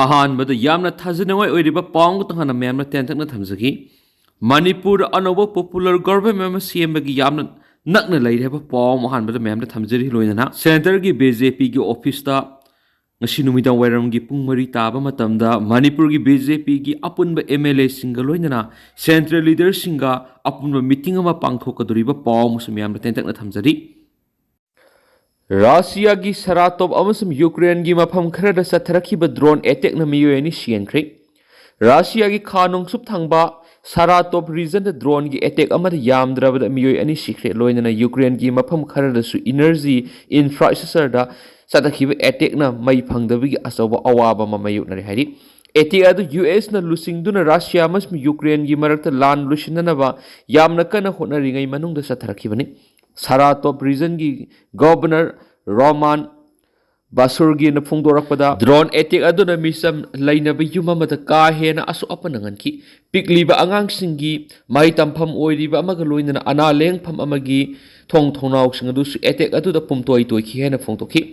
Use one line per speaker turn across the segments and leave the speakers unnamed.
ꯑꯍꯥꯟꯕꯗ ꯌꯥꯝꯅ ꯊꯥꯖꯅꯤꯡꯉꯥꯏ ꯑꯣꯏꯔꯤꯕ ꯄꯥꯎ ꯇꯣꯉꯥꯟꯅ ꯃꯌꯥꯝꯅ ꯇꯦꯟꯇꯛꯅ ꯊꯝꯖꯈꯤ ꯃꯅꯤꯄꯨꯔꯗ ꯑꯅꯧꯕ ꯄꯣꯄꯨꯂꯔ ꯒꯣꯚꯔꯟꯃꯦꯟꯠ ꯑꯃ ꯁꯦꯝꯕꯒꯤ ꯌꯥꯝꯅ ꯅꯛꯅ ꯂꯩꯔꯤꯕ ꯄꯥꯎ ꯑꯍꯥꯟꯕꯗ ꯃꯌꯥꯝꯗ ꯊꯝꯖꯔꯤ ꯂꯣꯏꯅꯅ ꯁꯦꯟꯇꯔꯒꯤ BJPꯒꯤ ꯑꯣꯐꯤꯁꯇ ngasi numidang wairamgi pung 4 taba matamda Manipurgi BJPgi apunba MLA-singa loinana central leader-singa apunba meeting ama pangthokaduriba paw musum yamna tentakna thamjari Russia-gi Saratov amasum Ukraine-gi mafam kharada satharakiba drone attack na miyoyani sienkhre Russia-gi khanong sup thangba Saratov region da drone gi attack amada yamdrabada miyoyani sikre loinana Ukraine-gi mafam kharada su energy infrastructure da Satakhiba attack na mai phangdabigi asawa awaba mamayunare hari attack adu US na lusingduna Russia amasum Ukraine gi marakta lan lusinanaba yamna kana honari manungda satharakibani Saratov region gi governor Roman Basurgi na phungdorakpada drone attack aduna misam lainaba yumamata ka hena asu apananganki pikliba angangsingi mai tampham oiriba amaga loinana ana lengpham amagi thongnau singadu su attack aduda pumtoi toiki hena phongtokhi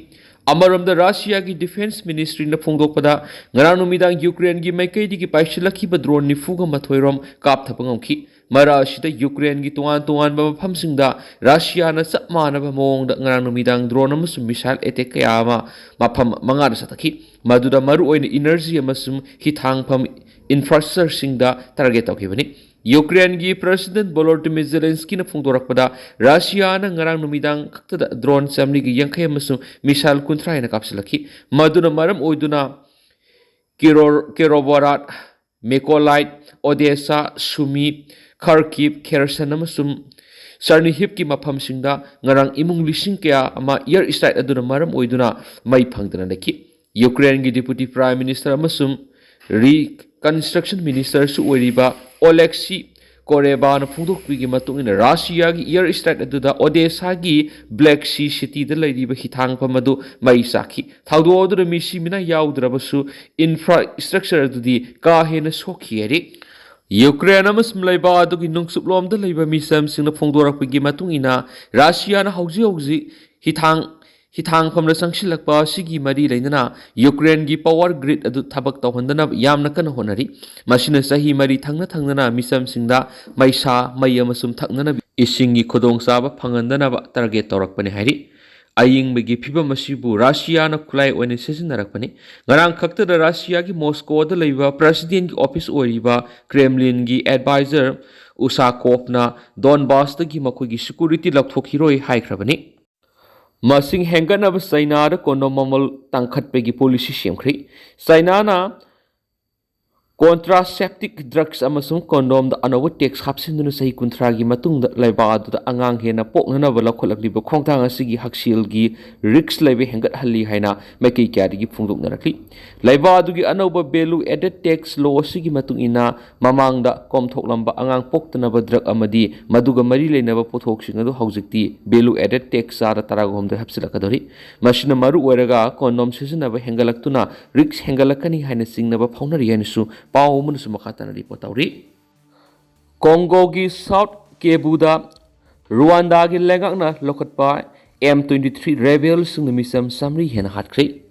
Amaramda Russia-gi Defense Ministry na phongdokpada ngarang numidang Ukraine gi maikaidigi paishilakhiba drone ni fuga mathoirom kapthapangomki mara asida Ukraine gi tuan ba mafamsingda Russia na sapmanaba mongda ngarang numidang drone amasum missile attack kayama mafam mangada satakhi maduda maru oina energy amasum hithangpham infrastructure singda target tawkhibani Ukraine gi President Volodymyr Zelensky na phongdorakpada Russia na ngarang numidang khaktada drone samli gi yankhai amasum missile kunthrai na kapsilakhi maduna maram oiduna Kirovohrad Mykolaiv Odessa Sumy Kharkiv Kherson amasum Chernihiv ki mafamsingda ngarang imung lising kaya ama air strike aduna maram oiduna mai phangdana lakhi Ukraine gi Deputy Prime Minister amasum Reconstruction Minister su oiriba Oleksiy Koreba phungdokpigi matungina Russia gi air strike aduda Odessa gi Black Sea city da leiriba hithangpham adu mai sakhi thaudo odura misimina yaudrabasu infrastructure adudi ka hena sokhiari Ukraine amasum laiba adugi nungsuplomda leiba misam singna phongdorakpigi matungina Russia na hauji hithangpham sangsilakpa sigi mari leinana Ukraine gi power grid adu thabak tawhandana yamna kana honari masina sahi mari thangnana misam singda maisa mai amasum thaknana isingi khodong saba phangandana ba target tawrakpani hari ayingbagi phibam asibu Russia na khulai oine sejinarakpani ngarang khakta da Russia gi Moscow da leiba president gi office oriba Kremlin gi advisor Usakov na Donbas da gi makoi gi security lakthokiroi haikrabani Masing henganaba China da kondomamal tangkhatpegi policy semkhri China na contraceptive drugs amasung condom da anawa tax hapsinduna sahi kuntragi matungda laiba aduda angang hena poknanaba lakholakliba khongtang asigi haksilgi risks laibe hengat halli haina maikei kyadigi phungdoknarakli laiba adugi anauba value added tax law asigi matung ina mamangda komthoklamba angang poktanaba drug amadi maduga mari leinaba pothoksing adu Haojik2 value added tax ara taragomda hapsilakadori masina maru oiraga condom sisinaba hengalaktuna risks hengalakani haina singnaba phaunari hainasu Pau munusu makata na report tauri Congo gi South Kivuda Rwanda gi lengak na lokatpa M23 rebels sung misam samri hena hatkri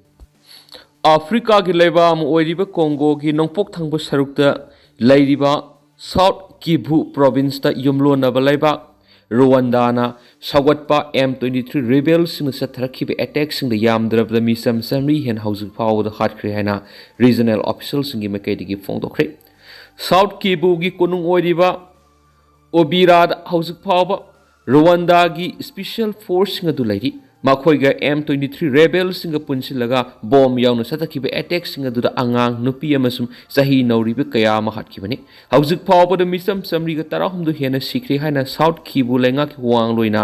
Africa gi leba am oiriba Congo gi nongpok thangba sarukta lairiba South Kivu province ta yumlo na balaiba Rwanda na sawatpa M23 rebels sung satharakhiba attack sung da yamdrabda misam samri hen Haojik2 da hatkri haina regional officials sung gi makaidigi phongdokre South Kivu gi konung oiriba Obirad Haojik2 Rwanda gi special force sung adu lairi makhoiga M23 rebels sing punsilaga bomb yauna satakhiba attack sing adu angang nupi amasum sahi nauriba kaya ma hatkibani Haojik2 da misam samri ga tarahumdu hena sikri haina South Kivu lenga ki wang loina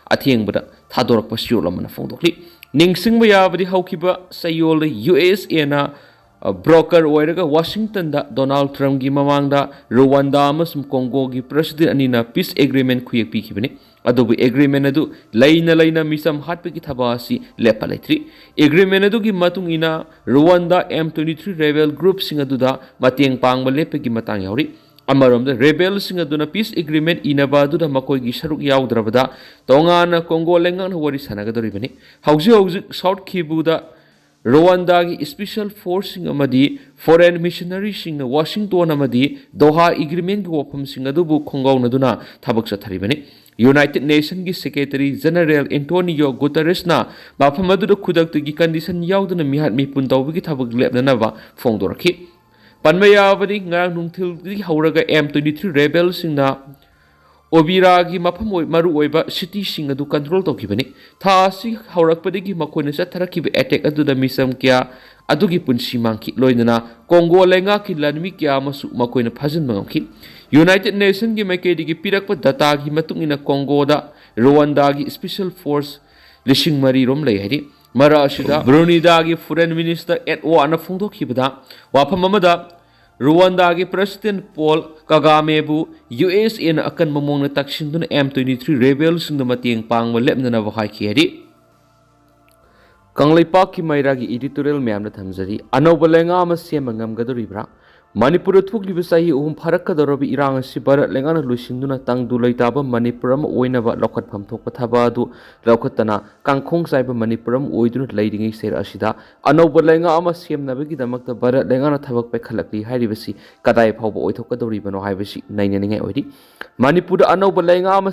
athingba thadorak pasyolamana phongdokli ningsingba yabadi haukiba sayol USA na broker oiraga Washington da Donald Trump gi mamangda Rwanda amasum Congo gi president anina peace agreement khuyek pikibani adobu agreement adu laina misam hatpeki thabasi lepalaitri agreement adu gi matung ina Rwanda M23 rebel group sing adu da mateng pangba lepeki matang yauri amaramda rebel sing adu na peace agreement inaba adu da makoi gi saruk yaudrabada tongana Congo lengang wari sanagadoribani hauji South Kivu da Rwandagi Special Forcing amadi Foreign Missionary singna Washington amadi Doha Agreement gi wafam sing adubu khongawnaduna thabak chatharibani. United Nations gi Secretary General Antonio Guterres na mafam aduda khudaktagi condition yauduna mihat mipun tawbagi thabak lepnanaba phongdorakhi. Panmayabadi ngarang nungthilgi hauraga M23 rebel singna Obiragi mafam maru oiba city sing adu control tawkibani. Tha si haurakpadagi makoina chatharakiba attack aduda misam kya adugi punsi mangki loinana Congo lenga ki lanmi kya masu makoina phajin mangamki. United Nations gi maikedi pirakpa data gi matungina Congo da Rwanda gi Special Force lishing mari rom lei hari. Mara asida Brunei gi Foreign Minister Edward na phongdokhibada wafam amada Rwanda gi President Paul Kagame bu USA na akan mamong na taksindun M23 rebels na matiyang pangwa lepna na wakay kiyari. Kanglaipak ki mayragi editorial mayam na thamjari anaw balenga ama siyam ngam gadoribra Manipur thukliba sahi uhum pharakadorobi irang asi barat lengana luisinduna tangdu laitaba Manipuram oinaba lokhat phamthokpa thaba adu lokhatana kangkhong saiba Manipuram oiduna leidingai ser asida anaw balenga ama siamnabagi damakta barat lengana thabak pekhalakli hairibasi kadai phawba oithokadoribano haibasi nainaningai oidi Manipur anaw balenga ama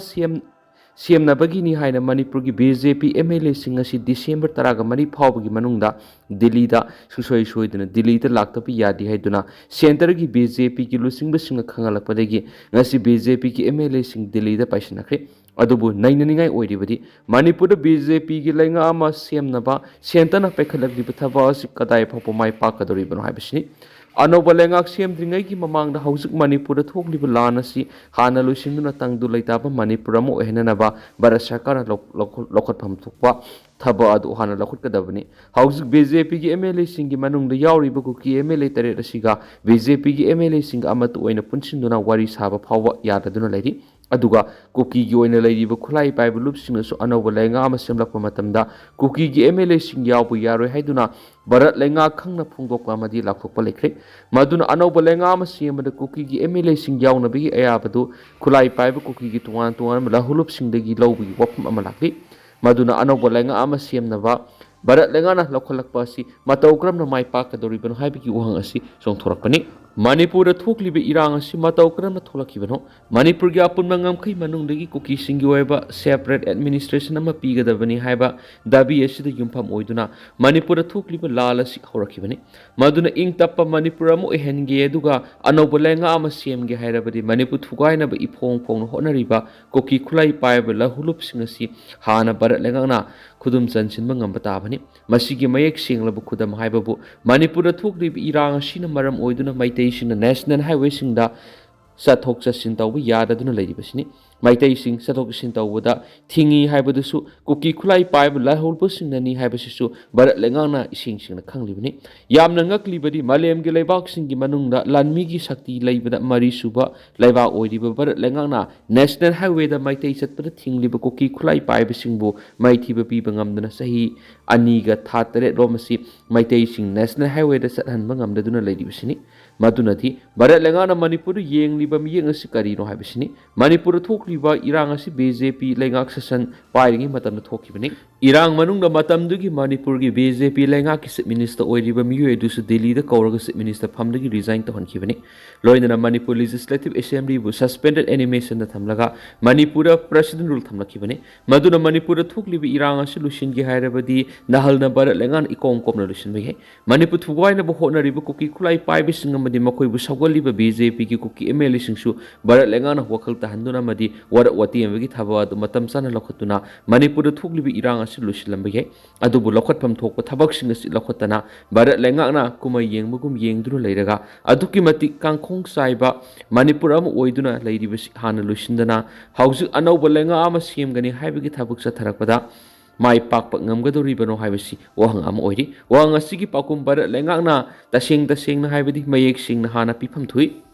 siamnabagi ni haina Manipur gi BJP MLA sing asi December taraga mari phawbagi manungda Delhi da susoidana Delhi da laktapi yadi haiduna center gi BJP ki lusingba singa khangalakpadagi ngasi BJP ki MLA sing Delhi da paisanakre adubu nainaningai oiribadi Manipur da BJP gi lenga ama siamnaba sentana pekhalakli bathaba asi kadai phawpa mai pakadoribano haibasini Anoba lengak siamdringai ki mamangda haujik Manipur thokliba lan asi hana luisinduna tangdu laitaba Manipur amo ehnanaba Bharat Sarkar lokhat phamthokpa thaba adu hana lokhutkadabani haujik BJP gi MLA sing gi manungda yauriba Kuki MLA tare asiga BJP gi MLA sing amatu oina punsinduna wari saba phawwa yadaduna leiri aduga Kuki gi oina leiriba khulai paiba lupsing su anoba lenga ama semlakpa matamda Kuki gi MLA sing yawbu yaroi haiduna Bharat lenga khangna phongdokpa amadi lakhokpa lekhre maduna anoba lenga ama siamada Kuki gi MLA sing yawnabagi ayabadu khulai paiba Kuki gi tuan lahulup singdagi lawbi wapam ama lakli maduna anoba lenga ama siamnaba Bharat lengana lokholakpa asi matau kramna mai pakadoribano haibiki uhang asi songthorakpani Manipur thokliba irang asi matau kramna tholakibano Manipur gi apunma ngamkhai manungdagi Kuki singi oiba separate administration ama pigadabani haiba dabi asida yumpham oiduna Manipur thokliba lal asi horakibani maduna ingtappa Manipur amo ehenge aduga anoba lenga ama siamge hairabadi Manipur thugaina ba iphong phong honariba Kuki khulai paiba lahulup singasi hana Bharat lengana khudum chansinba ngamba tabani masigi mayek senglaba khudam haibabu Manipur thokliba irang asina maram oiduna maitai singna national highway singda sathok chasin tawba yadaduna leiribasini maitai sing sathok chasin tawbada thingi haibadusu Kuki khulai paiba lahulpa singnani haibasisu Bharat lengana ising singna khanglibani yamna ngaklibadi malemge leibak singgi manungda lanmigi sakti leibada mari suba leibak oiriba Bharat lengana national highway da maitai chatpada thingliba Kuki khulai paiba singbu maithiba piba ngamdana sahi aniga tha tare romasi maitai sing national highway da chathanba ngamdaduna leiribasini madunati Bharat lengana Manipur yengliba miyeng asi karino haibasini Manipur thokliba irang asi BJP lengak sasan pairingi matamna thokibani irang manungda matamdugi Manipur gi BJP lengak ki chief minister oiriba miyu edusu Delhi da kauraga chief minister phamdagi resign tawhankibani loinana Manipur legislative assembly bu suspended animation da thamlaga Manipur president rule thamlakibani maduna Manipur thokliba irang asi lusingi hairabadi nahalna Bharat lengan ikong komna lusinbagi Manipur thugaina bu honariba Kuki khulai paibe singam madi makoi bu sawgaliba BJP ki Kuki MLA singsu Bharat lengana wakal tahanduna madi warak wati amagi thaba adu matam sana lokhatuna Manipur thokliba irang asi lusilambagi adubu lokhatpham thokpa thabak sing asi lokhatana Bharat lengana kumai yengbugum yengduna leiraga aduki mati kangkhong saiba Manipur am oiduna leiribasi hana lusindana haujik anauba lenga ama siamgani haibagi thabak chatharakpada mai pakpa ngamgadoribano haibasi wahang am oiri wahang asigi pakum Bharat lengana taseng na haibadi mayek singna hana pifam thui